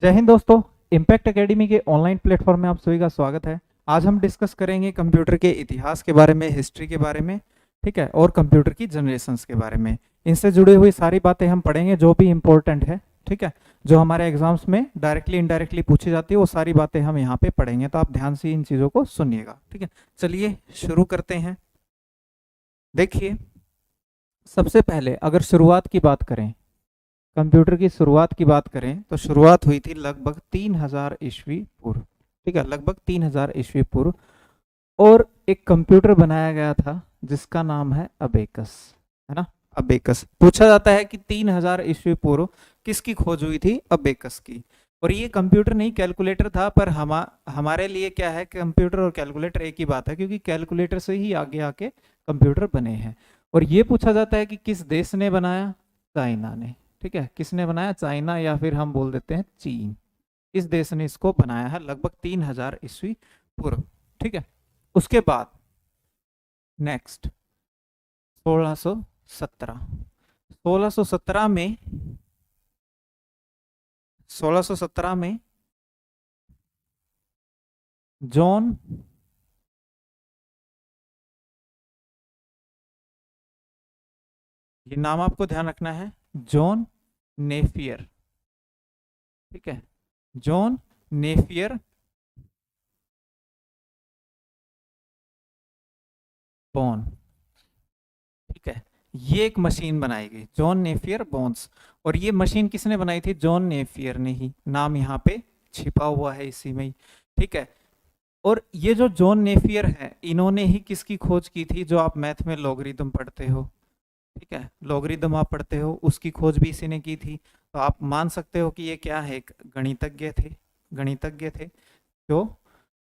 जय हिंद दोस्तों। Impact academy के ऑनलाइन प्लेटफॉर्म में आप सभी का स्वागत है। आज हम डिस्कस करेंगे कंप्यूटर के इतिहास के बारे में, हिस्ट्री के बारे में, ठीक है, और कंप्यूटर की जनरेशंस के बारे में। इनसे जुड़ी हुई सारी बातें हम पढ़ेंगे जो भी इम्पोर्टेंट है, ठीक है, जो हमारे एग्जाम्स में डायरेक्टली इनडायरेक्टली पूछी जाती है, वो सारी बातें हम यहाँ पे पढ़ेंगे। तो आप ध्यान से इन चीज़ों को सुनिएगा, ठीक है। चलिए शुरू करते हैं। देखिए, सबसे पहले अगर शुरुआत की बात करें, कंप्यूटर की शुरुआत की बात करें तो शुरुआत हुई थी लगभग 3000 ईस्वी पूर्व, ठीक है, लगभग 3000 ईस्वी पूर्व। और एक कंप्यूटर बनाया गया था जिसका नाम है अबेकस, है ना। अबेकस पूछा जाता है कि 3000 ईस्वी पूर्व किसकी खोज हुई थी? अबेकस की। और ये कंप्यूटर नहीं, कैलकुलेटर था, पर हमारे लिए क्या है, कंप्यूटर और कैलकुलेटर एक ही बात है, क्योंकि कैलकुलेटर से ही आगे आके कंप्यूटर बने हैं। और ये पूछा जाता है कि किस देश ने बनाया? चाइना ने, ठीक है। किसने बनाया? चाइना, या फिर हम बोल देते हैं चीन। इस देश ने इसको बनाया है लगभग 3000 ईस्वी पूर्व, ठीक है। उसके बाद नेक्स्ट 1617। 1617 में 1617 में जॉन ये नाम आपको ध्यान रखना है, जॉन नेफियर, ठीक है, जॉन नेफियर बोन, ठीक है। ये एक मशीन बनाई गई, जॉन नेफियर बोन्स। और ये मशीन किसने बनाई थी? जॉन नेफियर ने ही। नाम यहाँ पे छिपा हुआ है इसी में ही, ठीक है। और ये जो जॉन नेफियर है, इन्होंने ही किसकी खोज की थी? जो आप मैथ में लॉगरिदम पढ़ते हो, ठीक है, लॉगरिदम आप पढ़ते हो, उसकी खोज भी इसी ने की थी। तो आप मान सकते हो कि ये क्या है, एक गणितज्ञ थे। गणितज्ञ थे जो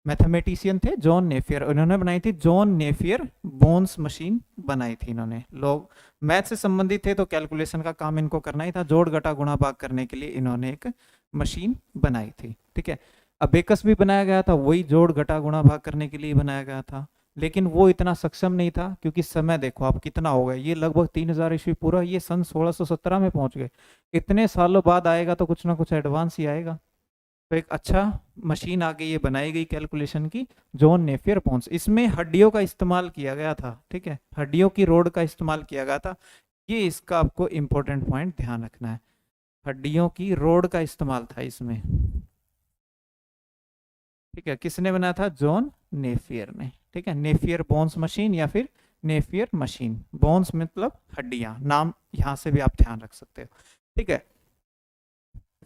मैथमेटिशियन थे, जॉन नेफियर। उन्होंने बनाई थी जॉन नेफियर बोन्स मशीन बनाई थी इन्होंने। लोग मैथ से संबंधित थे तो कैलकुलेशन का काम इनको करना ही था, जोड़ घटा गुणा भाग करने के लिए इन्होंने एक मशीन बनाई थी, ठीक है। अबेकस भी बनाया गया था, वही जोड़ घटा गुणा भाग करने के लिए बनाया गया था, लेकिन वो इतना सक्षम नहीं था, क्योंकि समय देखो आप कितना हो गया, ये लगभग 3000 ईस्वी पूरा, ये सन 1617 में पहुंच गए। इतने सालों बाद आएगा तो कुछ ना कुछ एडवांस ही आएगा। तो एक अच्छा मशीन आ गई, ये बनाई गई कैलकुलेशन की, जॉन नेफियर बोन्स। इसमें हड्डियों का इस्तेमाल किया गया था, ठीक है, हड्डियों की रोड का इस्तेमाल किया गया था। ये इसका आपको इंपॉर्टेंट पॉइंट ध्यान रखना है, हड्डियों की रोड का इस्तेमाल था इसमें, ठीक है। किसने बनाया था? जॉन नेफियर ने, ठीक है। नेफियर बोन्स मशीन या फिर नेफियर मशीन। बोन्स मतलब हड्डियां, नाम यहां से भी आप ध्यान रख सकते हो, ठीक है।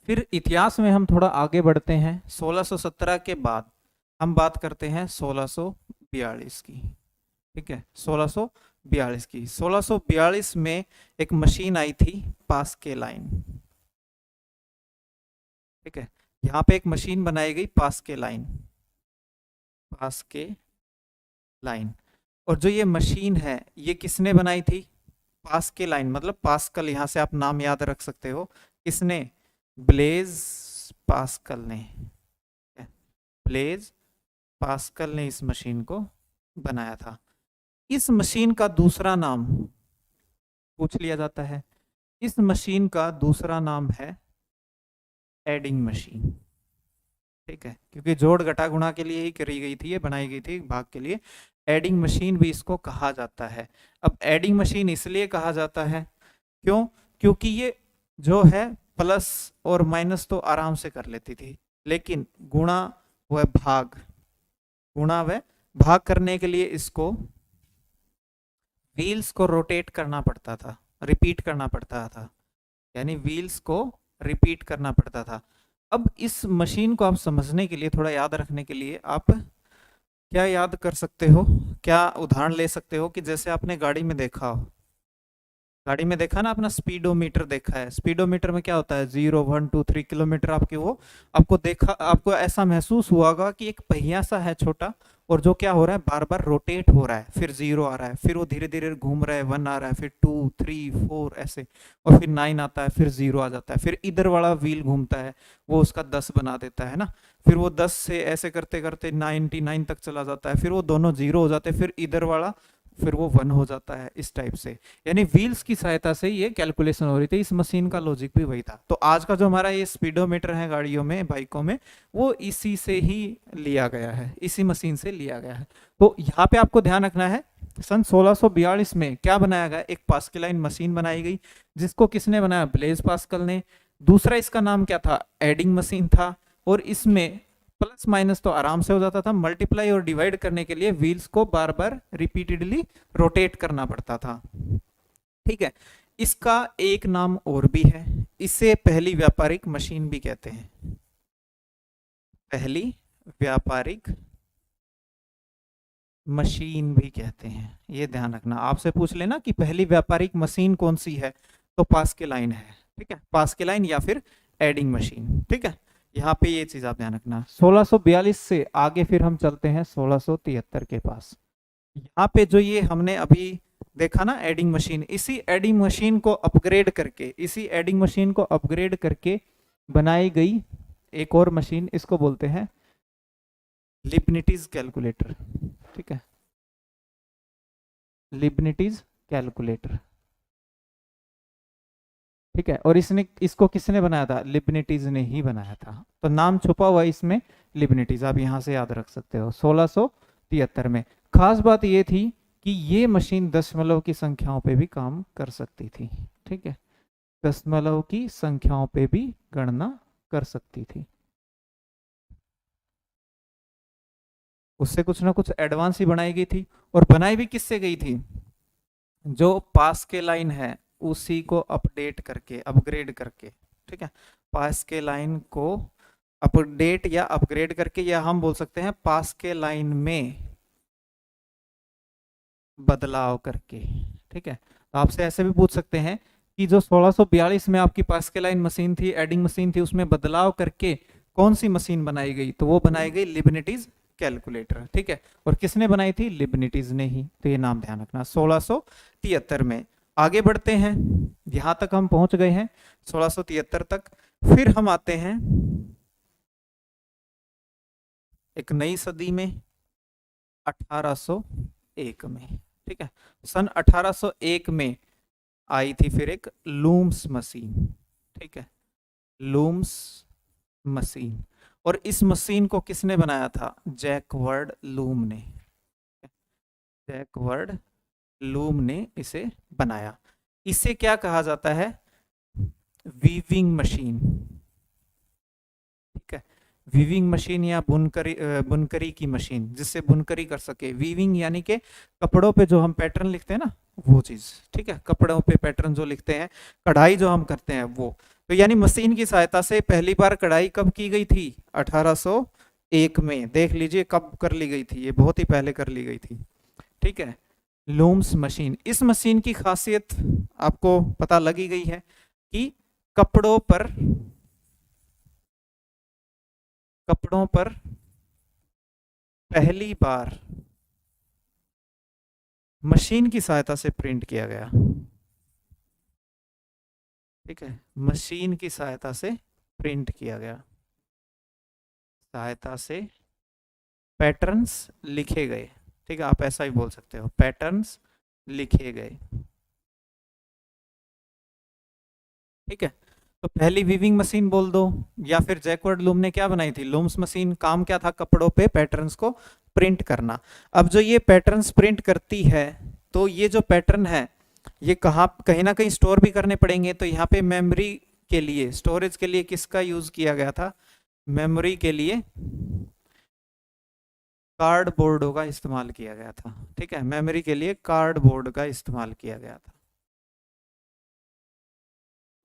फिर इतिहास में हम थोड़ा आगे बढ़ते हैं। 1617 के बाद हम बात करते हैं 1642 की, ठीक है, 1642 की। 1642 में एक मशीन आई थी, पास्के लाइन, ठीक है। यहाँ पे एक मशीन बनाई गई, पास्के लाइन, पास्के लाइन। और जो ये मशीन है, ये किसने बनाई थी? पास्के लाइन मतलब पास्कल, यहाँ से आप नाम याद रख सकते हो। किसने? ब्लेज पास्कल ने, ब्लेज पास्कल ने इस मशीन को बनाया था। इस मशीन का दूसरा नाम पूछ लिया जाता है। इस मशीन का दूसरा नाम है एडिंग मशीन, ठीक है, क्योंकि जोड़ घटा गुणा के लिए ही करी गई थी, ये बनाई गई थी भाग के लिए। एडिंग मशीन भी इसको कहा जाता है। अब एडिंग मशीन इसलिए कहा जाता है, क्यों? क्योंकि ये जो है प्लस और माइनस तो आराम से कर लेती थी, लेकिन गुणा व भाग, गुणा व भाग करने के लिए इसको व्हील्स को रोटेट करना पड़ता था, रिपीट करना पड़ता था, यानी व्हील्स को रिपीट करना पड़ता था। अब इस मशीन को आप समझने के लिए, थोड़ा याद रखने के लिए, आप क्या याद कर सकते हो, क्या उदाहरण ले सकते हो कि जैसे आपने गाड़ी में देखा हो, गाड़ी में देखा ना, अपना स्पीडोमीटर देखा है। स्पीडोमीटर में क्या होता है? 0 1 2 3 किलोमीटर आपके वो आपको देखा, आपको ऐसा महसूस हुआ होगा कि एक पहिया सा है छोटा, और जो क्या हो रहा है, बार बार रोटेट हो रहा है, फिर 0 आ रहा है, फिर वो धीरे धीरे घूम रहा है, 1 आ रहा है, फिर 2 3 4 ऐसे, और फिर 9 आता है, फिर 0 आ जाता है, फिर इधर वाला व्हील घूमता है, वो उसका 10 बना देता है ना, फिर वो 10 से ऐसे करते करते 99 तक चला जाता है, फिर वो दोनों 0 हो जाते हैं, फिर इधर वाला फिर वो 1 हो जाता है, इस टाइप से। यानी व्हील्स की सहायता से ये कैलकुलेशन हो रही थी। इस मशीन का लॉजिक भी वही था। तो आज का जो हमारा ये स्पीडोमीटर है गाड़ियों में, बाइकों में, वो इसी से ही लिया गया है, इसी मशीन से लिया गया है। तो यहाँ पे आपको ध्यान रखना है, सन 1642 में क्या बनाया गया, एक पास्कलाइन मशीन बनाई गई, जिसको किसने बनाया, ब्लेज पास्कल ने। दूसरा इसका नाम क्या था, एडिंग मशीन था। और इसमें प्लस माइनस तो आराम से हो जाता था, मल्टीप्लाई और डिवाइड करने के लिए व्हील्स को बार बार रिपीटेडली रोटेट करना पड़ता था। ठीक है, इसका एक नाम और भी है, इसे पहली व्यापारिक मशीन भी कहते हैं। पहली व्यापारिक मशीन भी कहते हैं, ये ध्यान रखना। आपसे पूछ लेना कि पहली व्यापारिक मशीन कौन सी है, तो पास्कलाइन है। ठीक है, पास्कलाइन या फिर एडिंग मशीन। ठीक है, यहाँ पे ये चीज आप ध्यान रखना। 1642 से आगे फिर हम चलते हैं 1673 के पास। यहाँ पे जो ये हमने अभी देखा ना एडिंग मशीन, इसी एडिंग मशीन को अपग्रेड करके, इसी एडिंग मशीन को अपग्रेड करके बनाई गई एक और मशीन, इसको बोलते हैं लिबनिटीज कैलकुलेटर। ठीक है, लिबनिटीज कैलकुलेटर। ठीक है, और इसको किसने बनाया था, लिबनिटीज ने ही बनाया था। तो नाम छुपा हुआ इसमें लिबनिटीज, आप यहां से याद रख सकते हो। 1673 में खास बात ये थी कि ये मशीन दशमलव की संख्याओं पे भी काम कर सकती थी। ठीक है, दशमलव की संख्याओं पे भी गणना कर सकती थी। उससे कुछ ना कुछ एडवांस ही बनाई गई थी। और बनाई भी किससे गई थी, जो पास्कलाइन है उसी को अपडेट करके, अपग्रेड करके। ठीक है, पास्कलाइन को अपडेट या अपग्रेड करके, या हम बोल सकते हैं पास्कलाइन में बदलाव करके। ठीक है, तो आपसे ऐसे भी पूछ सकते हैं कि जो 1642 में आपकी पास्कलाइन मशीन थी, एडिंग मशीन थी, उसमें बदलाव करके कौन सी मशीन बनाई गई, तो वो बनाई गई लिबनिटीज कैलकुलेटर। ठीक है, और किसने बनाई थी, लिबनिटीज ने ही। तो ये नाम ध्यान रखना। 1673 में आगे बढ़ते हैं, यहां तक हम पहुंच गए हैं 1673 तक। फिर हम आते हैं एक नई सदी में, 1801 में। ठीक है, सन 1801 में आई थी फिर एक लूम्स मशीन। ठीक है, लूम्स मशीन। और इस मशीन को किसने बनाया था, जैकवर्ड लूम ने। जैकवर्ड लूम ने इसे बनाया। इसे क्या कहा जाता है, वीविंग मशीन। ठीक है, वीविंग मशीन या बुनकरी की मशीन, जिससे बुनकरी कर सके। वीविंग यानी कि कपड़ों पे जो हम पैटर्न लिखते हैं ना, वो चीज। ठीक है, कपड़ों पे पैटर्न जो लिखते हैं, कढ़ाई जो हम करते हैं, वो। तो यानी मशीन की सहायता से पहली बार कढ़ाई कब की गई थी, 1801 में। देख लीजिए कब कर ली गई थी, ये बहुत ही पहले कर ली गई थी। ठीक है, लूम्स मशीन। इस मशीन की खासियत आपको पता लगी गई है कि कपड़ों पर पहली बार मशीन की सहायता से प्रिंट किया गया। ठीक है, मशीन की सहायता से प्रिंट किया गया, सहायता से पैटर्न्स लिखे गए। ठीक है, आप ऐसा ही बोल सकते हो, पैटर्न्स लिखे गए। ठीक है, तो पहली वीविंग मशीन बोल दो, या फिर जैकवर्ड लूम ने क्या बनाई थी, लूम्स मशीन। काम क्या था, कपड़ों पे पैटर्न्स को प्रिंट करना। अब जो ये पैटर्न्स प्रिंट करती है, तो ये जो पैटर्न है, ये कहीं ना कहीं स्टोर भी करने पड़ेंगे। तो यहाँ पे मेमोरी के लिए, स्टोरेज के लिए किसका यूज किया गया था, मेमोरी के लिए कार्डबोर्ड का इस्तेमाल किया गया था। ठीक है, मेमोरी के लिए कार्डबोर्ड का इस्तेमाल किया गया था।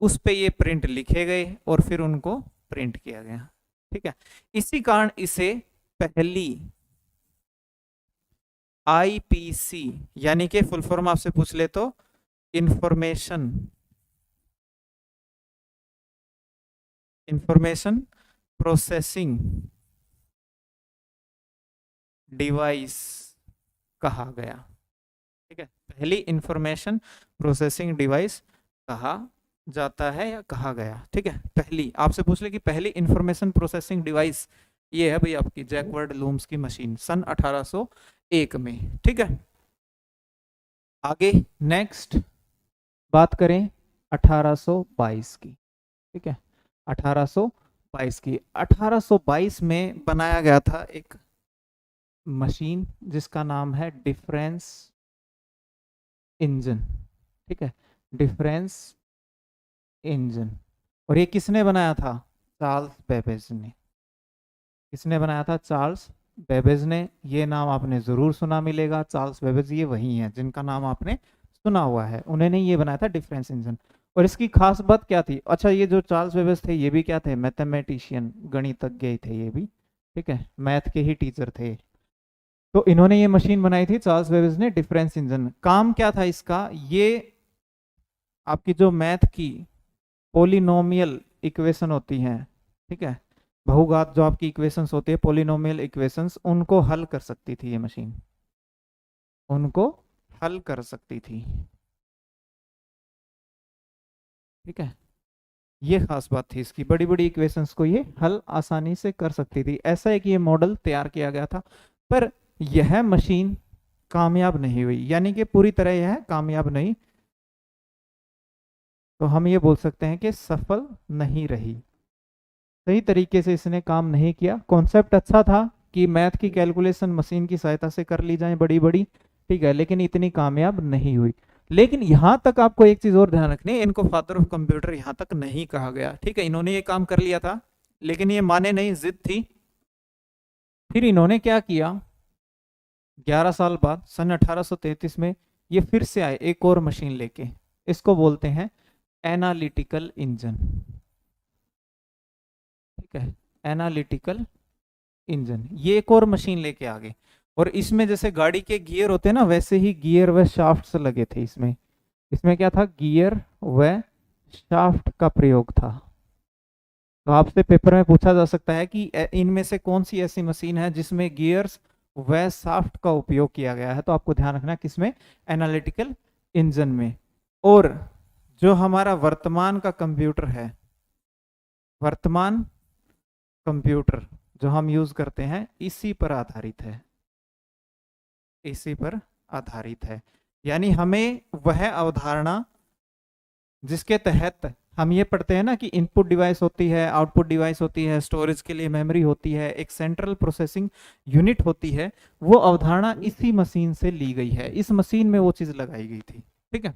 उस पे ये प्रिंट लिखे गए और फिर उनको प्रिंट किया गया। ठीक है, इसी कारण इसे पहली आईपीसी, यानी कि फुल फॉर्म आपसे पूछ ले तो इंफॉर्मेशन प्रोसेसिंग डिवाइस कहा गया। ठीक है, पहली इंफॉर्मेशन प्रोसेसिंग डिवाइस कहा जाता है या कहा गया। ठीक है, पहली आपसे पूछ ले कि पहली इंफॉर्मेशन प्रोसेसिंग डिवाइस, ये है भाई आपकी जैकवर्ड लूम्स की मशीन, सन 1801 में। ठीक है, आगे नेक्स्ट बात करें 1822 की, ठीक है, 1822 की। 1822 में बनाया गया था एक मशीन जिसका नाम है डिफरेंस इंजन, ठीक है, डिफरेंस इंजन। और ये किसने बनाया था? चार्ल्स बेबेज ने। किसने बनाया था? चार्ल्स बेबेज ने। ये नाम आपने जरूर सुना मिलेगा, चार्ल्स बेबेज ये वही हैं जिनका नाम आपने सुना हुआ है, उन्होंने ये बनाया था डिफरेंस इंजन। और इसकी खास बात क्या थी? अच्छा, ये जो चार्ल्स बेबेज थे ये भी क्या थे? मैथमेटिशियन, गणितज्ञ ही थे ये भी, ठीक है, मैथ के ही टीचर थे। तो इन्होंने ये मशीन बनाई थी चार्ल्स बेबेज ने, डिफरेंस इंजन। काम क्या था इसका? ये आपकी जो मैथ की पोलिनोमियल इक्वेशन होती हैं, ठीक है, बहुघात जो आपकी इक्वेशंस होती है, पोलिनोमियल इक्वेशंस, उनको हल कर सकती थी ये मशीन, उनको हल कर सकती थी, ठीक है। ये खास बात थी इसकी, बड़ी बड़ी इक्वेशंस को ये हल आसानी से कर सकती थी। ऐसा एक ये मॉडल तैयार किया गया था, पर यह मशीन कामयाब नहीं हुई, यानी कि पूरी तरह यह कामयाब नहीं, तो हम ये बोल सकते हैं कि सफल नहीं रही, सही तरीके से इसने काम नहीं किया। कॉन्सेप्ट अच्छा था कि मैथ की कैलकुलेशन मशीन की सहायता से कर ली जाए बड़ी बड़ी, ठीक है, लेकिन इतनी कामयाब नहीं हुई। लेकिन यहां तक आपको एक चीज और ध्यान रखनी है, इनको फादर ऑफ कंप्यूटर यहां तक नहीं कहा गया, ठीक है, इन्होंने ये काम कर लिया था लेकिन ये माने नहीं, जिद थी। फिर इन्होंने क्या किया, 11 साल बाद सन 1833 में ये फिर से आए एक और मशीन लेके, इसको बोलते हैं एनालिटिकल इंजन, ठीक है, एनालिटिकल इंजन। ये एक और मशीन लेके आ गए, और इसमें जैसे गाड़ी के गियर होते हैं ना, वैसे ही गियर व शाफ्ट्स लगे थे इसमें। इसमें क्या था? गियर व शाफ्ट का प्रयोग था। तो आपसे पेपर में पूछा जा सकता है कि इनमें से कौन सी ऐसी मशीन है जिसमें गियर्स व शाफ्ट का उपयोग किया गया है? तो आपको ध्यान रखना है किसमें? एनालिटिकल इंजन में। और जो हमारा वर्तमान का कंप्यूटर है, वर्तमान कंप्यूटर जो हम यूज करते हैं, इसी पर आधारित है, इसी पर आधारित है। यानी हमें वह अवधारणा जिसके तहत हम ये पढ़ते हैं ना कि इनपुट डिवाइस होती है, आउटपुट डिवाइस होती है, स्टोरेज के लिए मेमोरी होती है, एक सेंट्रल प्रोसेसिंग यूनिट होती है, वो अवधारणा इसी मशीन से ली गई है। इस मशीन में वो चीज लगाई गई थी, ठीक है,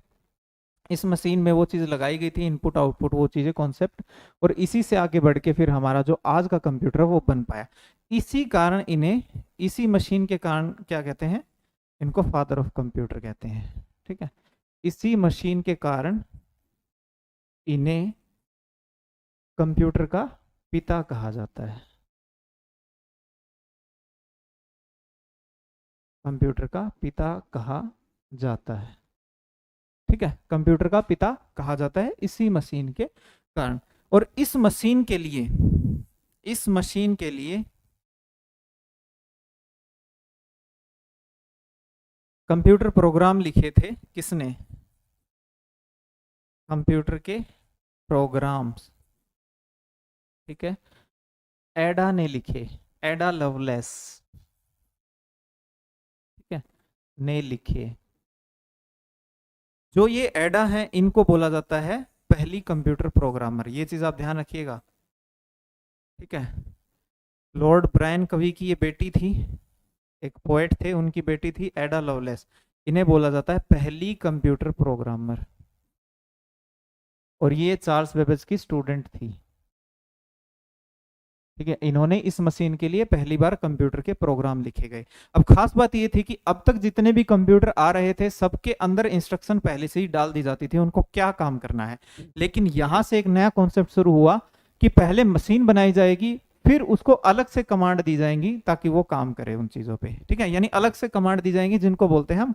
इस मशीन में वो चीज लगाई गई थी, इनपुट आउटपुट वो चीजें, कॉन्सेप्ट, और इसी से आगे बढ़ के फिर हमारा जो आज का कंप्यूटर वो बन पाया। इसी कारण इन्हें, इसी मशीन के कारण क्या कहते हैं? इनको फादर ऑफ कंप्यूटर कहते हैं, ठीक है। इसी मशीन के कारण इन्हें कंप्यूटर का पिता कहा जाता है, कंप्यूटर का पिता कहा जाता है, ठीक है, कंप्यूटर का पिता कहा जाता है इसी मशीन के कारण। और इस मशीन के लिए, इस मशीन के लिए कंप्यूटर प्रोग्राम लिखे थे किसने? कंप्यूटर के प्रोग्राम्स, ठीक है, एडा ने लिखे, एडा लवलेस, ठीक है, ने लिखे। जो ये एडा है, इनको बोला जाता है पहली कंप्यूटर प्रोग्रामर, ये चीज आप ध्यान रखिएगा, ठीक है। लॉर्ड ब्रायन कवि की ये बेटी थी, एक पोएट थे, उनकी बेटी थी एडा लवलेस, इन्हें बोला जाता है पहली कंप्यूटर प्रोग्रामर। और ये चार्ल्स बेबेज की स्टूडेंट थी, ठीक है। इन्होंने इस मशीन के लिए पहली बार कंप्यूटर के प्रोग्राम लिखे गए। अब खास बात ये थी कि अब तक जितने भी कंप्यूटर आ रहे थे, सबके अंदर इंस्ट्रक्शन पहले से ही डाल दी जाती थी उनको क्या काम करना है। लेकिन यहां से एक नया कॉन्सेप्ट शुरू हुआ कि पहले मशीन बनाई जाएगी, फिर उसको अलग से कमांड दी जाएंगी ताकि वो काम करे उन चीजों पे, ठीक है। यानी अलग से कमांड दी जाएंगी जिनको बोलते हैं हम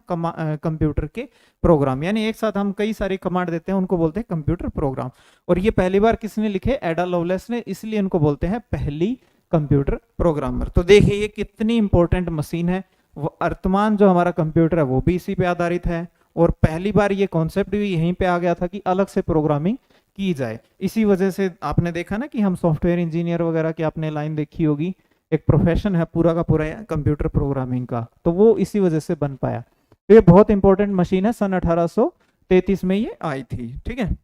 कंप्यूटर के प्रोग्राम। यानी एक साथ हम कई सारी कमांड देते हैं, उनको बोलते हैं कंप्यूटर प्रोग्राम। और ये पहली बार किसने लिखे? एडा लवलेस ने, इसलिए इनको बोलते हैं पहली कंप्यूटर प्रोग्रामर। तो देखिए ये कितनी इंपॉर्टेंट मशीन है। वर्तमान जो हमारा कंप्यूटर है वो भी इसी पे आधारित है, और पहली बार ये कॉन्सेप्ट भी यहीं पे आ गया था कि अलग से प्रोग्रामिंग की जाए। इसी वजह से आपने देखा ना कि हम सॉफ्टवेयर इंजीनियर वगैरह की आपने लाइन देखी होगी, एक प्रोफेशन है पूरा का पूरा कंप्यूटर प्रोग्रामिंग का, तो वो इसी वजह से बन पाया। तो ये बहुत इंपॉर्टेंट मशीन है, सन 1833 में ये आई थी। ठीक है,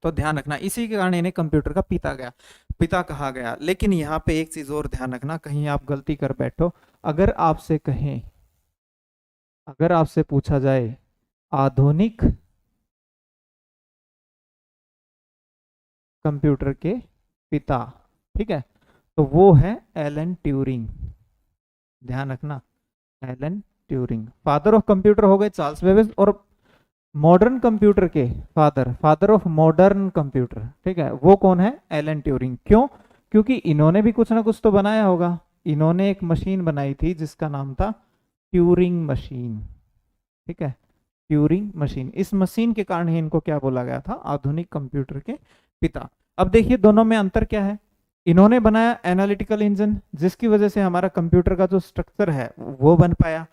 तो ध्यान रखना, इसी के कारण इन्हें कंप्यूटर का पिता कहा गया। लेकिन यहाँ पे एक चीज और ध्यान रखना, कहीं आप गलती कर बैठो। अगर आपसे कहें, अगर आपसे पूछा जाए आधुनिक कंप्यूटर के पिता, ठीक है, तो वो है एलन ट्यूरिंग। ध्यान रखना, Alan Turing. Father of computer हो गए चार्ल्स बेबेज, और मॉडर्न कंप्यूटर के फादर ऑफ मॉडर्न कंप्यूटर, ठीक है, वो कौन है? Alan Turing. क्यों? क्योंकि इन्होंने भी कुछ ना कुछ तो बनाया होगा। इन्होंने एक मशीन बनाई थी जिसका नाम था ट्यूरिंग मशीन। ठीक है, ट्यूरिंग मशीन। इस मशीन के कारण ही इनको क्या बोला गया था? आधुनिक कंप्यूटर के पिता। अब देखिए दोनों में अंतर क्या है। इन्होंने बनाया एनालिटिकल इंजन, जिसकी वजह से हमारा कंप्यूटर का जो स्ट्रक्चर है वो बन पाया।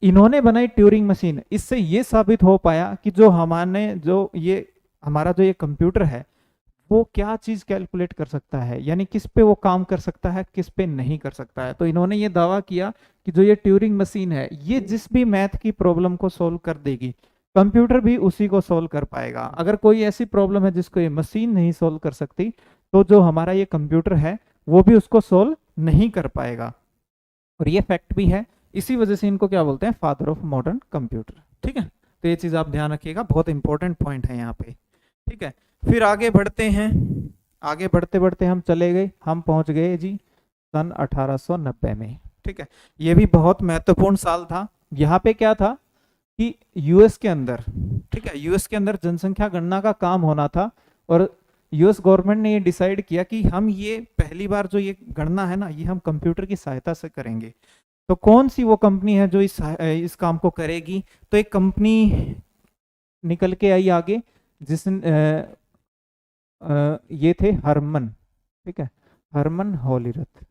इन्होंने बनाई ट्यूरिंग मशीन, इससे ये साबित हो पाया कि हमारा जो ये कंप्यूटर है वो क्या चीज कैलकुलेट कर सकता है, यानी किस पे वो काम कर सकता है, किस पे नहीं कर सकता है। तो इन्होंने ये दावा किया कि जो ये ट्यूरिंग मशीन है ये जिस भी मैथ की प्रॉब्लम को सोल्व कर देगी, कंप्यूटर भी उसी को सोल्व कर पाएगा। अगर कोई ऐसी प्रॉब्लम है जिसको ये मशीन नहीं सोल्व कर सकती, तो जो हमारा ये कंप्यूटर है वो भी उसको सोल्व नहीं कर पाएगा। और ये फैक्ट भी है, इसी वजह से इनको क्या बोलते हैं? Father of modern computer. ठीक है, तो ये चीज आप ध्यान रखिएगा, बहुत इंपॉर्टेंट पॉइंट है यहाँ पे। ठीक है, फिर आगे बढ़ते हैं। आगे बढ़ते बढ़ते हम चले गए, हम पहुंच गए जी सन 1890 में। ठीक है, ये भी बहुत महत्वपूर्ण साल था। यहाँ पे क्या था कि यूएस के अंदर, ठीक है, यूएस के अंदर जनसंख्या गणना का काम होना था, और यूएस गवर्नमेंट ने ये डिसाइड किया कि हम ये पहली बार जो ये गणना है ना, ये हम कंप्यूटर की सहायता से करेंगे। तो कौन सी वो कंपनी है जो इस काम को करेगी? तो एक कंपनी निकल के आई आगे, ये थे हरमन। ठीक है, हरमन होलीरथ।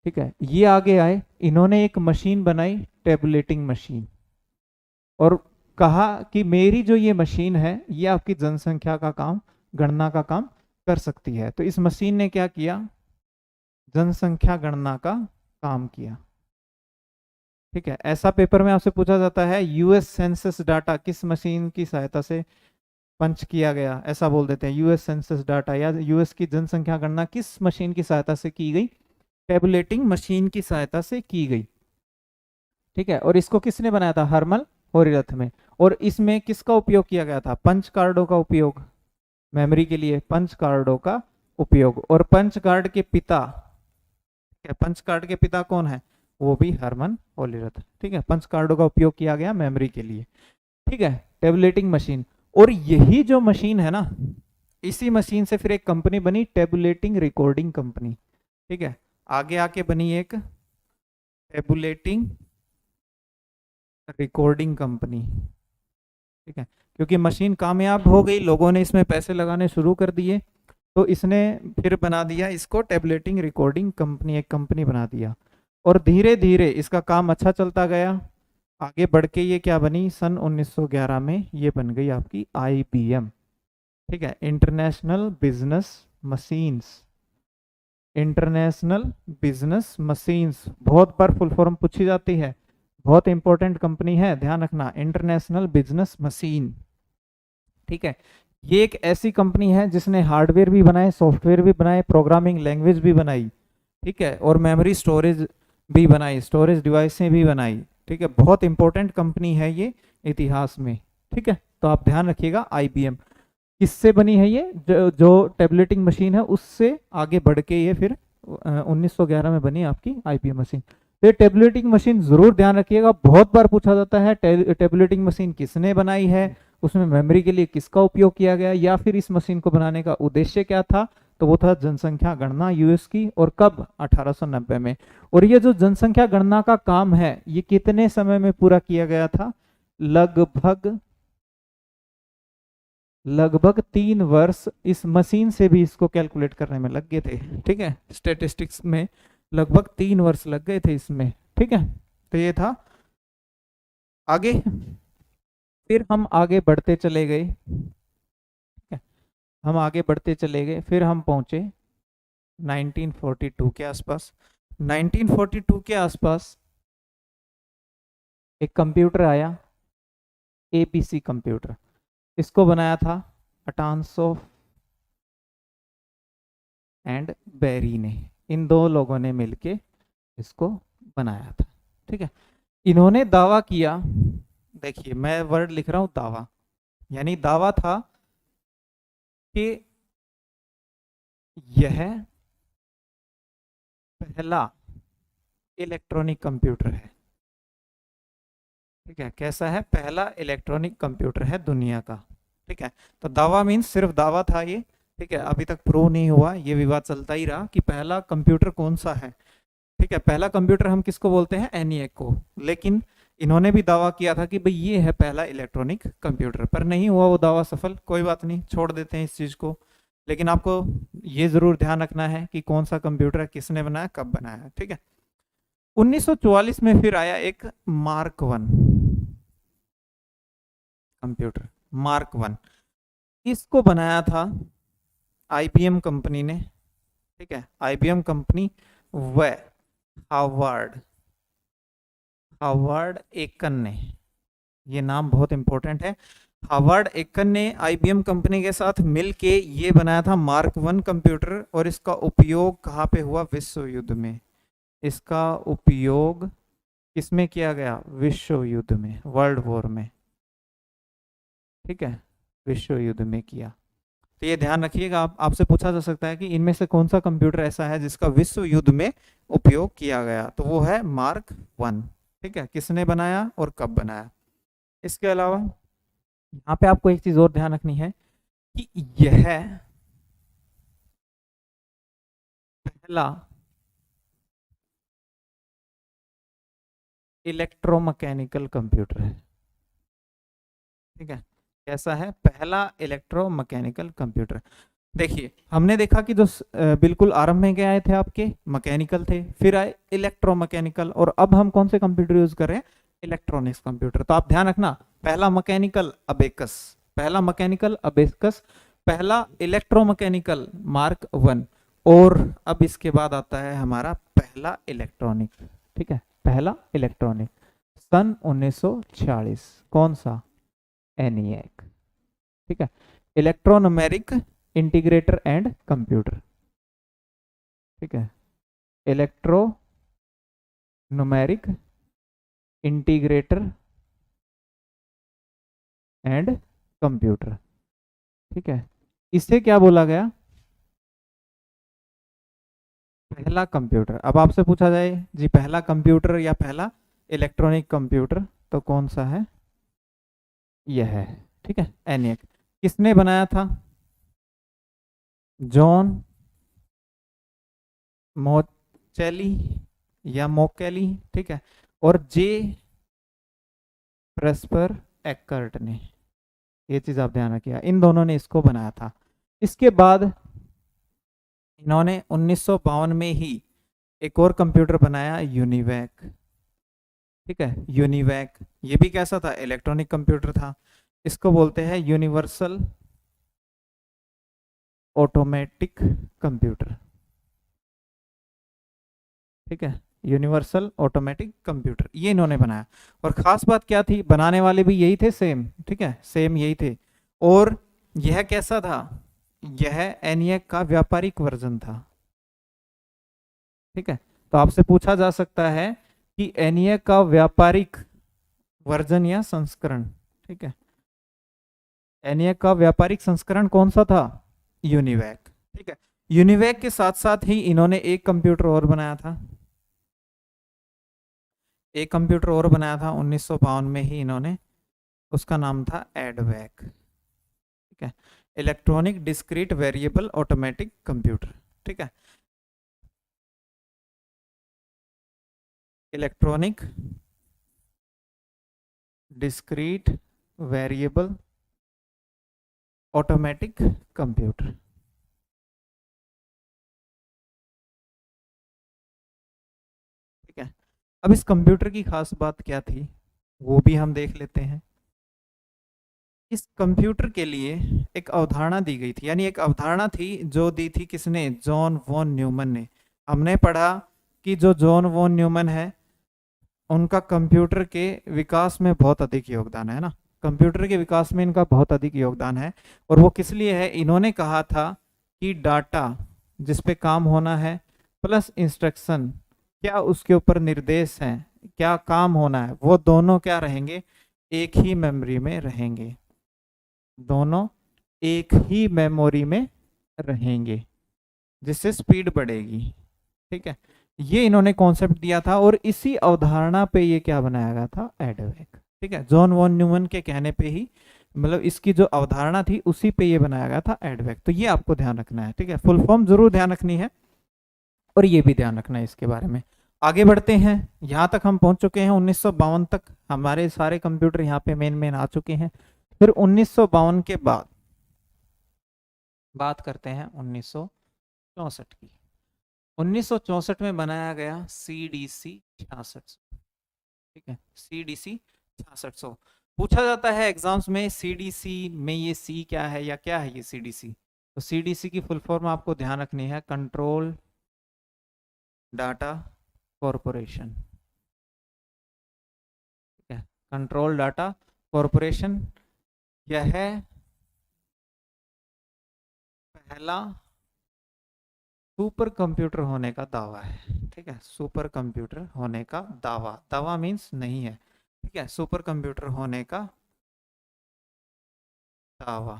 ठीक है, ये आगे आए, इन्होंने एक मशीन बनाई, टेबुलेटिंग मशीन, और कहा कि मेरी जो ये मशीन है ये आपकी जनसंख्या का काम, गणना का काम कर सकती है। तो इस मशीन ने क्या किया? जनसंख्या गणना का काम किया। ठीक है, ऐसा पेपर में आपसे पूछा जाता है यूएस सेंसस डाटा किस मशीन की सहायता से पंच किया गया, ऐसा बोल देते हैं यूएस सेंसस डाटा, या यूएस की जनसंख्या गणना किस मशीन की सहायता से की गई? टेबुलेटिंग मशीन की सहायता से की गई। ठीक है, और इसको किसने बनाया था? हर्मन होरीरथ में। और इसमें किसका उपयोग किया गया था? पंच कार्डों का उपयोग, मेमोरी के लिए पंच कार्डों का उपयोग। और पंच कार्ड के पिता, पंच कार्ड के पिता कौन है? वो भी हर्मन होलीरथ। ठीक है, पंच कार्डों का उपयोग किया गया मेमोरी के लिए। ठीक है, टेबुलेटिंग मशीन। और यही जो मशीन है ना, इसी मशीन से फिर एक कंपनी बनी, टेबुलेटिंग रिकॉर्डिंग कंपनी। ठीक है, आगे आके बनी एक टेबुलेटिंग रिकॉर्डिंग कंपनी। ठीक है, क्योंकि मशीन कामयाब हो गई, लोगों ने इसमें पैसे लगाने शुरू कर दिए, तो इसने फिर बना दिया इसको टेबुलेटिंग रिकॉर्डिंग कंपनी, एक कंपनी बना दिया। और धीरे धीरे इसका काम अच्छा चलता गया। आगे बढ़ के ये क्या बनी? सन 1911 में ये बन गई आपकी IBM। ठीक है, international business machines. International business machines बहुत बार फुल फॉर्म पूछी जाती है, बहुत इंपॉर्टेंट कंपनी है, ध्यान रखना, इंटरनेशनल बिजनेस मशीन। ठीक है, ये एक ऐसी कंपनी है जिसने हार्डवेयर भी बनाए, सॉफ्टवेयर भी बनाए, प्रोग्रामिंग लैंग्वेज भी बनाई। ठीक है, और मेमोरी स्टोरेज भी बनाई, स्टोरेज डिवाइसें भी बनाई। ठीक है, बहुत इंपॉर्टेंट कंपनी है ये इतिहास में। ठीक है, तो आप ध्यान रखिएगा IBM किससे बनी है? ये जो टेबलेटिंग मशीन है उससे आगे बढ़ के ये फिर 1911 में बनी आपकी IBM मशीन। तो ये टेबलेटिंग मशीन जरूर ध्यान रखिएगा, बहुत बार पूछा जाता है टेबलेटिंग मशीन किसने बनाई है, उसमें मेमोरी के लिए किसका उपयोग किया गया, या फिर इस मशीन को बनाने का उद्देश्य क्या था? तो वो था जनसंख्या गणना यूएस की। और कब? 1890 में। और ये जो जनसंख्या गणना का काम है ये कितने समय में पूरा किया गया था? लगभग 3 वर्ष इस मशीन से भी इसको कैलकुलेट करने में लग गए थे। ठीक है, स्टेटिस्टिक्स में लगभग 3 वर्ष लग गए थे इसमें। ठीक है, तो ये था। आगे फिर हम आगे बढ़ते चले गए। ठीक है, हम आगे बढ़ते चले गए, फिर हम पहुंचे 1942 के आसपास। 1942 के आसपास एक कंप्यूटर आया, एपीसी कंप्यूटर। इसको बनाया था अटानसोफ एंड बेरी ने। इन दो लोगों ने मिलके इसको बनाया था। ठीक है, इन्होंने दावा किया, देखिए मैं वर्ड लिख रहा हूं दावा, यानी दावा था कि यह पहला इलेक्ट्रॉनिक कंप्यूटर है। ठीक है, कैसा है? पहला इलेक्ट्रॉनिक कंप्यूटर है दुनिया का। ठीक है, तो दावा मीन्स सिर्फ दावा था ये। ठीक है, अभी तक प्रूव नहीं हुआ, ये विवाद चलता ही रहा कि पहला कंप्यूटर कौन सा है। ठीक है, पहला कंप्यूटर हम किसको बोलते हैं? एनिएक को। लेकिन इन्होंने भी दावा किया था कि भाई ये है पहला इलेक्ट्रॉनिक कंप्यूटर, पर नहीं हुआ वो दावा सफल। कोई बात नहीं, छोड़ देते हैं इस चीज को। लेकिन आपको ये जरूर ध्यान रखना है कि कौन सा कंप्यूटर किसने बनाया, कब बनाया। ठीक है, 1944 में फिर आया एक mark one computer, mark one. इसको बनाया था आईबीएम कंपनी ने। ठीक है, आईबीएम कंपनी व हार्वर्ड हार्वर्ड एकन ने, ये नाम बहुत इंपॉर्टेंट है। हार्वर्ड एकन ने आईबीएम कंपनी के साथ मिलके ये बनाया था मार्क वन कंप्यूटर। और इसका उपयोग कहाँ पे हुआ? विश्व युद्ध में। इसका उपयोग किसमें किया गया? विश्व युद्ध में, वर्ल्ड वॉर में। ठीक है, विश्व युद्ध में किया। तो ये ध्यान रखिएगा, आपसे पूछा जा सकता है कि इनमें से कौन सा कंप्यूटर ऐसा है जिसका विश्व युद्ध में उपयोग किया गया, तो वो है मार्क वन। ठीक है, किसने बनाया और कब बनाया। इसके अलावा यहाँ पे आपको एक चीज और ध्यान रखनी है कि यह पहला इलेक्ट्रोमैकेनिकल कंप्यूटर है। ठीक है, कैसा है? पहला इलेक्ट्रोमैकेनिकल कंप्यूटर। देखिए, हमने देखा कि जो बिल्कुल आरंभ में क्या आए थे आपके? मैकेनिकल थे, फिर आए इलेक्ट्रोमैकेनिकल, और अब हम कौन से कंप्यूटर यूज कर रहे हैं? Electronics computer. तो आप ध्यान रखना, पहला मैकेनिकल अबेकस, पहला मैकेनिकल अबेकस, पहला इलेक्ट्रोमैकेनिकल मार्क वन, और अब इसके बाद आता है हमारा पहला इलेक्ट्रॉनिक। ठीक है, पहला इलेक्ट्रॉनिक सन 1946। कौन सा? एनिएक। ठीक है, इलेक्ट्रोन्यूमेरिक इंटीग्रेटर एंड कंप्यूटर। ठीक है, electro numeric integrator and computer. ठीक है, इसे क्या बोला गया? पहला कंप्यूटर। अब आपसे पूछा जाए जी पहला कंप्यूटर या पहला इलेक्ट्रॉनिक कंप्यूटर, तो कौन सा है? यह है। ठीक है, एनिएक। किसने बनाया था? जॉन मोचेली या मोकेली। ठीक है, और जे प्रेस्पर एक्कर्ट ने। ये चीज आप ध्यान रखिएगा, इन दोनों ने इसको बनाया था। इसके बाद इन्होंने 1952 में ही एक और कंप्यूटर बनाया, यूनिवैक। ठीक है, यूनिवैक, ये भी कैसा था? इलेक्ट्रॉनिक कंप्यूटर था। इसको बोलते हैं यूनिवर्सल ऑटोमेटिक कंप्यूटर। ठीक है, यूनिवर्सल ऑटोमेटिक कंप्यूटर, ये इन्होंने बनाया। और खास बात क्या थी? बनाने वाले भी यही थे, सेम। ठीक है, सेम यही थे। और यह कैसा था? यह एनिएक का व्यापारिक वर्जन था। ठीक है, तो आपसे पूछा जा सकता है कि एनिएक का व्यापारिक वर्जन या संस्करण। ठीक है, एनिएक का व्यापारिक संस्करण कौन सा था? यूनिवैक। ठीक है, यूनिवैक के साथ साथ ही इन्होंने एक कंप्यूटर और बनाया था, एक कंप्यूटर और बनाया था 1952 में ही इन्होंने। उसका नाम था एडवैक। ठीक है, electronic discrete variable automatic computer. ठीक है, electronic discrete variable automatic computer. ठीक है, अब इस कंप्यूटर की खास बात क्या थी वो भी हम देख लेते हैं। इस कंप्यूटर के लिए एक अवधारणा दी गई थी, यानी एक अवधारणा थी जो दी थी किसने? जॉन वॉन न्यूमन ने। हमने पढ़ा कि जो जॉन वॉन न्यूमन है उनका कंप्यूटर के विकास में बहुत अधिक योगदान है ना, कंप्यूटर के विकास में इनका बहुत अधिक योगदान है। और वो किस लिए है, इन्होंने कहा था कि डाटा जिस पे काम होना है प्लस इंस्ट्रक्शन, क्या उसके ऊपर निर्देश हैं, क्या काम होना है, वो दोनों क्या रहेंगे, एक ही मेमोरी में रहेंगे, दोनों एक ही मेमोरी में रहेंगे, जिससे स्पीड बढ़ेगी। ठीक है, ये इन्होंने कॉन्सेप्ट दिया था और इसी अवधारणा पे ये क्या बनाया गया था, एडवेक। ठीक है, जॉन वॉन न्यूमन के कहने पे ही, मतलब इसकी जो अवधारणा थी उसी पे ये बनाया गया था एडवेक। तो ये आपको ध्यान रखना है। ठीक है, फुल फॉर्म जरूर ध्यान रखनी है और ये भी ध्यान रखना है इसके बारे में। आगे बढ़ते हैं, यहाँ तक हम पहुंच चुके हैं 1952 तक हमारे सारे कंप्यूटर यहाँ पे मेन आ चुके हैं। फिर 1952 के बाद बात करते हैं 1964 की। 1964 में बनाया गया CDC 6600। ठीक है, CDC 6600 पूछा जाता है एग्जाम्स में, CDC में ये C क्या है या क्या है ये CDC। तो CDC की फुल फॉर्म आपको ध्यान रखनी है, कंट्रोल डाटा कॉरपोरेशन। ठीक है, कंट्रोल डाटा कॉरपोरेशन, यह है पहला सुपर कंप्यूटर होने का दावा है। ठीक है, सुपर कंप्यूटर होने का दावा, दावा मीन्स नहीं है। ठीक है, सुपर कंप्यूटर होने का दावा,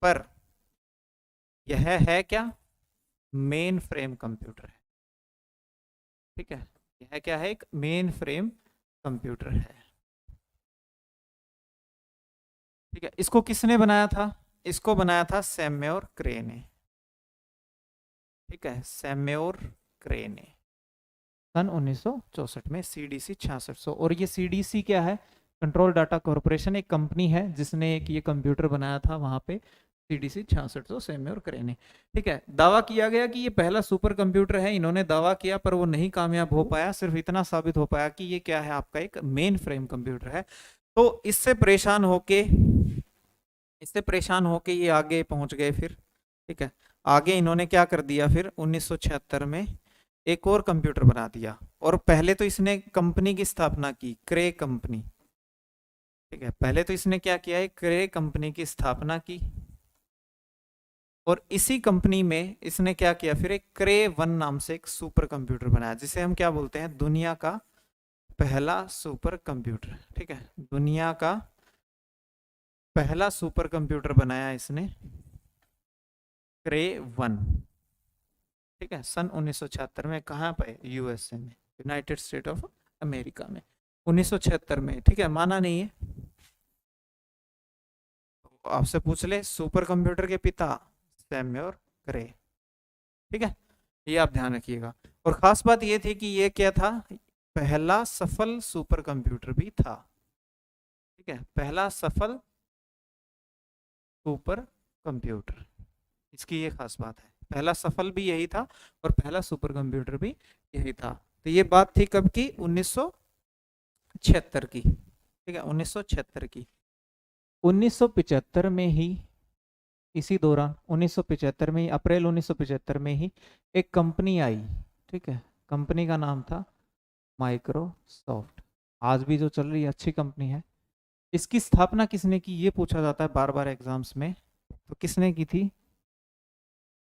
पर यह है क्या, मेन फ्रेम कंप्यूटर है। ठीक है, यह क्या है, एक मेन फ्रेम कंप्यूटर है। ठीक है, इसको किसने बनाया था, इसको बनाया था सैम्योर क्रे ने। ठीक है, सैम्योर क्रे ने सन 1964 में CDC 6600। और ये CDC क्या है, कंट्रोल डाटा कॉरपोरेशन, एक कंपनी है जिसने एक ये कंप्यूटर बनाया था वहां पे, CDC 6600 सैम्योर क्रे ने। ठीक है, दावा किया गया कि ये पहला सुपर कंप्यूटर है, इन्होंने दावा किया पर वो नहीं कामयाब हो पाया, सिर्फ इतना साबित हो पाया कि ये क्या है, आपका एक मेन फ्रेम कंप्यूटर है। तो इससे परेशान होके ये आगे पहुंच गए फिर। ठीक है, आगे इन्होंने क्या कर दिया, फिर 1976 में एक और कंप्यूटर बना दिया। और पहले तो इसने कंपनी की स्थापना की, क्रे कंपनी। ठीक है, पहले तो इसने क्या किया है, क्रे कंपनी की स्थापना की। और इसी कंपनी में इसने क्या किया, फिर एक क्रे 1 नाम से एक सुपर कंप्यूटर बनाया, जिसे हम क्या बोलते हैं, दुनिया का पहला सुपर कंप्यूटर। ठीक है, दुनिया का पहला सुपर कंप्यूटर बनाया इसने, क्रे 1। ठीक है, सन 1976 में, कहाँ पे, USA में, यूनाइटेड स्टेट ऑफ अमेरिका में, 1976 में। ठीक है, माना नहीं है तो आपसे पूछ ले, सुपर कंप्यूटर के पिता सैम्योर क्रे। ठीक है, ये आप ध्यान रखिएगा। और खास बात ये थी कि ये क्या था, पहला सफल सुपर कंप्यूटर भी था। ठीक है, पहला सफल सुपर कंप्यूटर, इसकी ये खास बात है, पहला सफल भी यही था और पहला सुपर कंप्यूटर भी यही था। तो ये बात थी कब की, 1976 की। ठीक है, 1976 की। 1975 में ही, इसी दौरान 1975 में ही, अप्रैल 1975 में ही एक कंपनी आई। ठीक है, कंपनी का नाम था माइक्रोसॉफ्ट, आज भी जो चल रही है, अच्छी कंपनी है। इसकी स्थापना किसने की, ये पूछा जाता है बार बार एग्जाम्स में, तो किसने की थी,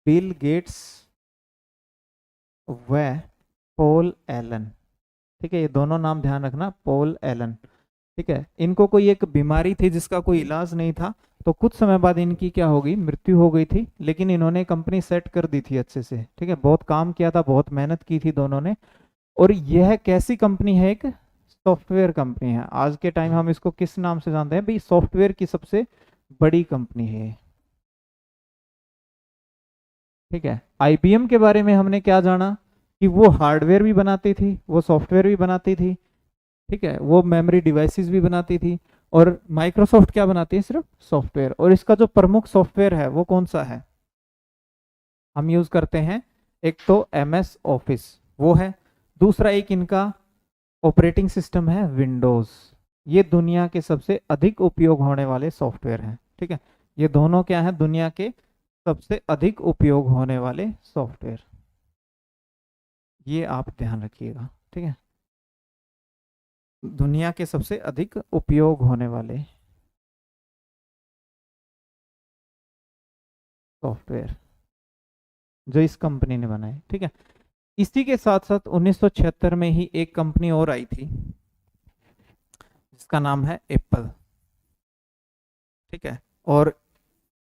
बिल गेट्स व पॉल एलन। ठीक है, ये दोनों नाम ध्यान रखना, पॉल एलन। ठीक है, इनको कोई एक बीमारी थी जिसका कोई इलाज नहीं था, तो कुछ समय बाद इनकी क्या हो गई, मृत्यु हो गई थी। लेकिन इन्होंने कंपनी सेट कर दी थी अच्छे से। ठीक है, बहुत काम किया था, बहुत मेहनत की थी दोनों ने। और यह कैसी कंपनी है, एक सॉफ्टवेयर कंपनी है। आज के टाइम हम इसको किस नाम से जानते हैं भाई, सॉफ्टवेयर की सबसे बड़ी कंपनी है। ठीक है, IBM के बारे में हमने क्या जाना, कि वो हार्डवेयर भी बनाती थी, वो सॉफ्टवेयर भी बनाती थी। ठीक है, वो मेमोरी डिवाइसेस भी बनाती थी। और माइक्रोसॉफ्ट क्या बनाती है, सिर्फ सॉफ्टवेयर। और इसका जो प्रमुख सॉफ्टवेयर है वो कौन सा है, हम यूज करते हैं, एक तो MS ऑफिस वो है, दूसरा एक इनका ऑपरेटिंग सिस्टम है विंडोज। ये दुनिया के सबसे अधिक उपयोग होने वाले सॉफ्टवेयर हैं। ठीक है, ये दोनों क्या है, दुनिया के सबसे अधिक उपयोग होने वाले सॉफ्टवेयर, ये आप ध्यान रखिएगा। ठीक है, दुनिया के सबसे अधिक उपयोग होने वाले सॉफ्टवेयर जो इस कंपनी ने बनाए, ठीक है। इसी के साथ साथ 1976 में ही एक कंपनी और आई थी जिसका नाम है एप्पल, ठीक है। और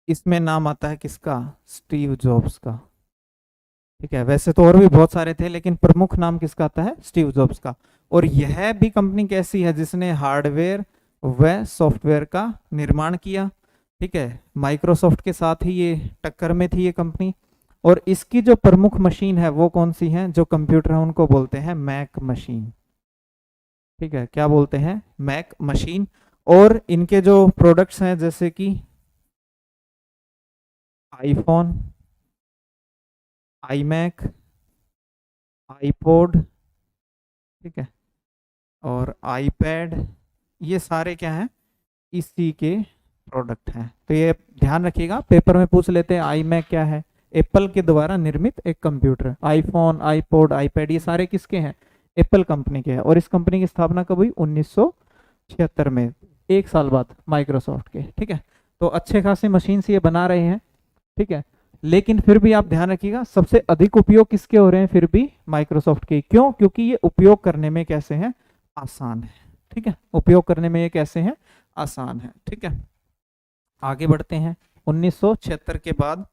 इसमें नाम आता है किसका? स्टीव जॉब्स का, ठीक है। वैसे तो और भी बहुत सारे थे लेकिन प्रमुख नाम किसका आता है? स्टीव जॉब्स का। और यह भी कंपनी कैसी है? जिसने हार्डवेयर व सॉफ्टवेयर का निर्माण किया, ठीक है। माइक्रोसॉफ्ट के साथ ही ये टक्कर में थी ये कंपनी। और इसकी जो प्रमुख मशीन है वो कौन सी है? जो कंप्यूटर है उनको बोलते हैं मैक मशीन, ठीक है। क्या बोलते हैं? Mac machine. और इनके जो प्रोडक्ट्स हैं जैसे कि आईफोन, आईमैक, आईपॉड, ठीक है, और आईपैड, ये सारे क्या हैं? इसी के प्रोडक्ट हैं। तो ये ध्यान रखिएगा, पेपर में पूछ लेते हैं आईमैक क्या है? एप्पल के द्वारा निर्मित एक कंप्यूटर। आईफोन, आईपॉड, आईपैड ये सारे किसके हैं? एप्पल कंपनी के हैं। और इस कंपनी की स्थापना कब हुई? 1976 में, एक साल बाद माइक्रोसॉफ्ट के, ठीक है। तो अच्छे खासे मशीन से ये बना रहे हैं, ठीक है। लेकिन फिर भी आप ध्यान रखिएगा सबसे अधिक उपयोग किसके हो रहे हैं? फिर भी माइक्रोसॉफ्ट के। क्यों? क्योंकि ये उपयोग करने में कैसे हैं? आसान है, ठीक है। उपयोग करने में ये कैसे हैं? आसान है, ठीक है। आगे बढ़ते हैं। 1976 के बाद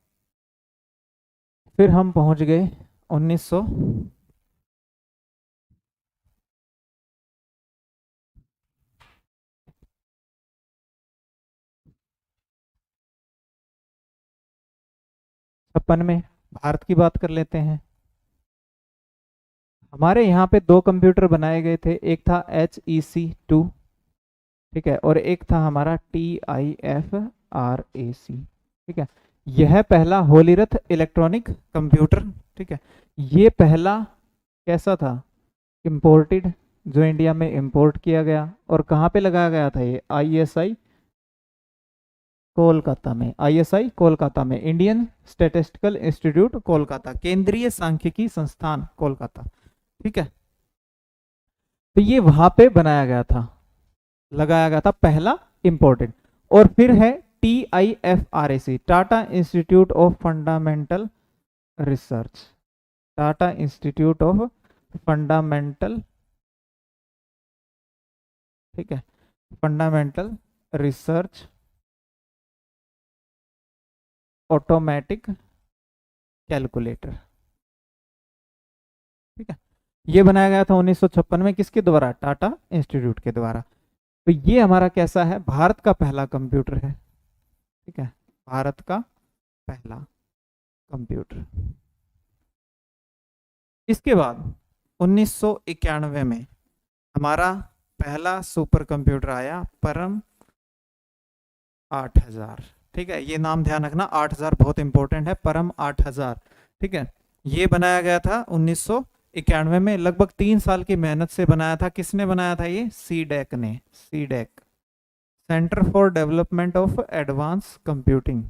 फिर हम पहुंच गए 1956 में। भारत की बात कर लेते हैं। हमारे यहाँ पे दो कंप्यूटर बनाए गए थे, एक था HEC-2, ठीक है, और एक था हमारा TIFRAC, ठीक है। यह पहला होलीरथ इलेक्ट्रॉनिक कंप्यूटर, ठीक है। ये पहला कैसा था? इम्पोर्टेड, जो इंडिया में इंपोर्ट किया गया। और कहाँ पे लगाया गया था ये? ISI कोलकाता में। ISI कोलकाता में, इंडियन स्टैटिस्टिकल इंस्टीट्यूट कोलकाता, केंद्रीय सांख्यिकी संस्थान कोलकाता, ठीक है। तो ये वहां पे बनाया गया था, लगाया गया था, पहला इंपोर्टेड। और फिर है TIFRAC, Tata institute of fundamental research, Tata institute of fundamental, ठीक है, फंडामेंटल रिसर्च ऑटोमेटिक कैलकुलेटर, ठीक है। ये बनाया गया था 1956 में, किसके द्वारा? टाटा इंस्टीट्यूट के द्वारा। तो ये हमारा कैसा है? भारत का पहला कंप्यूटर है, ठीक है, भारत का पहला कंप्यूटर। इसके बाद 1991 में हमारा पहला सुपर कंप्यूटर आया, परम 8000, ठीक है। ये नाम ध्यान रखना, 8000 बहुत इंपॉर्टेंट है, परम 8000, ठीक है। ये बनाया गया था 1991 में, लगभग 3 साल की मेहनत से बनाया था। किसने बनाया था ये? CDEC ने, CDEC, centre for development of advance computing,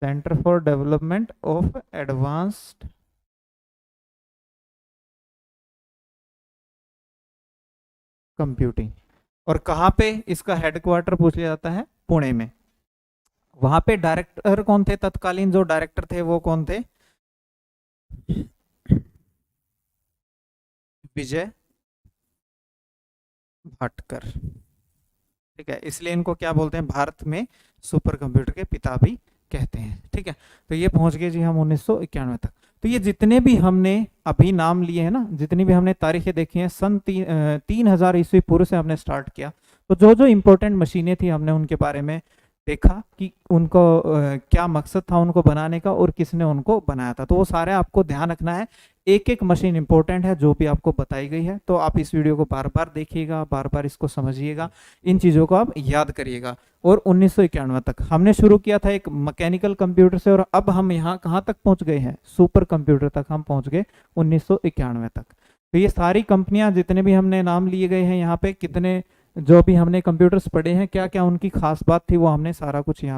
centre for development of advanced computing. और कहाँ पे इसका हेडक्वार्टर पूछ लिया जाता है? पुणे में। वहां पे डायरेक्टर कौन थे? तत्कालीन जो डायरेक्टर थे वो कौन थे? विजय भाटकर, ठीक है। इसलिए इनको क्या बोलते हैं? भारत में सुपर कंप्यूटर के पिता भी कहते हैं, ठीक है। तो ये पहुंच गए जी हम 1991 तक। तो ये जितने भी हमने अभी नाम लिए हैं ना, जितनी भी हमने तारीखें देखी हैं, सन 3000 ईस्वी पूर्व से हमने स्टार्ट किया। तो जो जो इम्पोर्टेंट मशीनें थी हमने उनके बारे में देखा कि उनको क्या मकसद था उनको बनाने का और किसने उनको बनाया था। तो वो सारे आपको ध्यान रखना है, एक एक मशीन इंपॉर्टेंट है जो भी आपको बताई गई है। तो आप इस वीडियो को बार बार देखिएगा, बार बार इसको समझिएगा, इन चीज़ों को आप याद करिएगा। और 1991 तक हमने शुरू किया था एक मैकेनिकल कंप्यूटर से, और अब हम यहाँ कहाँ तक पहुँच गए हैं? सुपर कंप्यूटर तक हम पहुँच गए 1991 तक। तो ये सारी कंपनियां जितने भी हमने नाम लिए गए हैं यहाँ पे, कितने जो भी हमने कंप्यूटर्स पढ़े हैं, क्या क्या उनकी खास बात थी, वो हमने सारा कुछ यहाँ